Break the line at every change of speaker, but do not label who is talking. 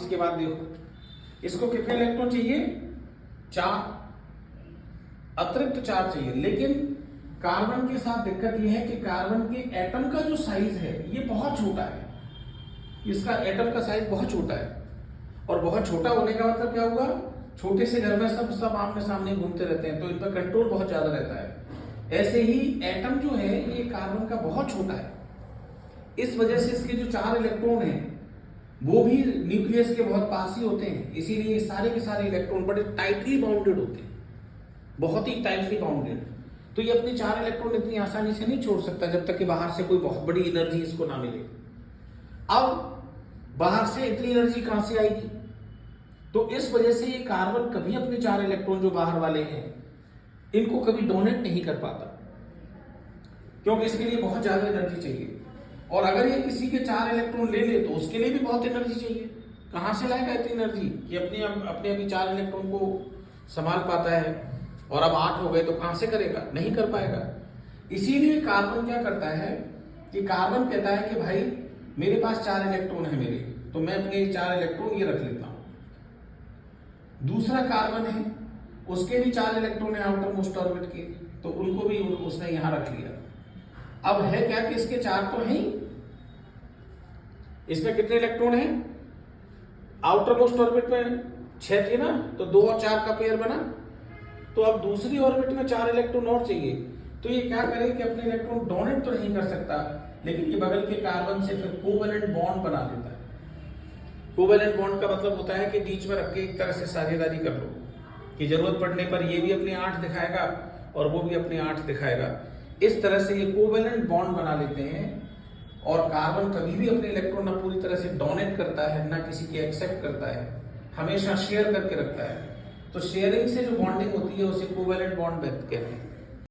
इसके बाद देखो, इसको कितने इलेक्ट्रॉन चाहिए? 4, अतिरिक्त 4 चाहिए। लेकिन कार्बन के साथ दिक्कत यह है कि कार्बन के एटम का जो साइज है ये बहुत छोटा है, इसका एटम का साइज बहुत छोटा है, और बहुत छोटा होने का मतलब क्या होगा? छोटे से घर में सब आमने सामने घूमते रहते हैं, तो इन पर कंट्रोल बहुत ज्यादा रहता है। ऐसे ही एटम जो है ये कार्बन का बहुत छोटा है, इस वजह से इसके जो 4 इलेक्ट्रॉन हैं वो भी न्यूक्लियस के बहुत पास ही होते हैं, इसीलिए सारे के सारे इलेक्ट्रॉन बड़े टाइटली बाउंडेड होते हैं, बहुत ही टाइटली बाउंडेड। तो ये अपने 4 इलेक्ट्रॉन इतनी आसानी से नहीं छोड़ सकता जब तक कि बाहर से कोई बहुत बड़ी एनर्जी इसको ना मिले। अब बाहर से इतनी एनर्जी कहां से आएगी? तो इस वजह से ये कार्बन कभी अपने 4 इलेक्ट्रॉन जो बाहर वाले हैं इनको कभी डोनेट नहीं कर पाता, क्योंकि इसके लिए बहुत ज्यादा एनर्जी चाहिए। और अगर ये किसी के 4 इलेक्ट्रॉन ले ले तो उसके लिए भी बहुत एनर्जी चाहिए। कहां से लाएगा इतनी एनर्जी कि अपने अभी 4 इलेक्ट्रॉन को संभाल पाता है, और अब 8 हो गए तो कहां से करेगा? नहीं कर पाएगा। इसीलिए कार्बन क्या करता है कि कार्बन कहता है कि भाई मेरे पास 4 इलेक्ट्रॉन है मेरे, तो मैं अपने 4 इलेक्ट्रॉन ये रख लेता हूं। दूसरा कार्बन है, उसके भी 4 इलेक्ट्रॉन है आउटर मोस्ट ऑर्बिट के, तो उनको भी उसने यहां रख लिया। अब है क्या कि इसके 4 तो हैं ही, इसमें कितने इलेक्ट्रॉन हैं? आउटर मोस्ट ऑर्बिट में 6 थे ना, तो 2 और 4 का पेयर बना। तो अब दूसरी ऑर्बिट में 4 इलेक्ट्रॉन और चाहिए, तो ये क्या करे कि अपने इलेक्ट्रॉन डोनेट तो नहीं कर सकता, लेकिन ये बगल के कार्बन से फिर कोवेलेंट बॉन्ड बना देता है। कोवेलेंट बॉन्ड का मतलब होता है कि बीच में रख के एक तरह से साझेदारी कर लो कि जरूरत पड़ने पर ये भी अपनी 8 दिखाएगा और वो भी अपनी 8 दिखाएगा। इस तरह से ये कोवेलेंट बॉन्ड बना लेते हैं, और कार्बन कभी भी अपने इलेक्ट्रॉन ना पूरी तरह से डोनेट करता है ना किसी के एक्सेप्ट करता है, हमेशा शेयर करके रखता है। तो शेयरिंग से जो बॉन्डिंग होती है उसे कोवेलेंट बॉन्ड कहते हैं।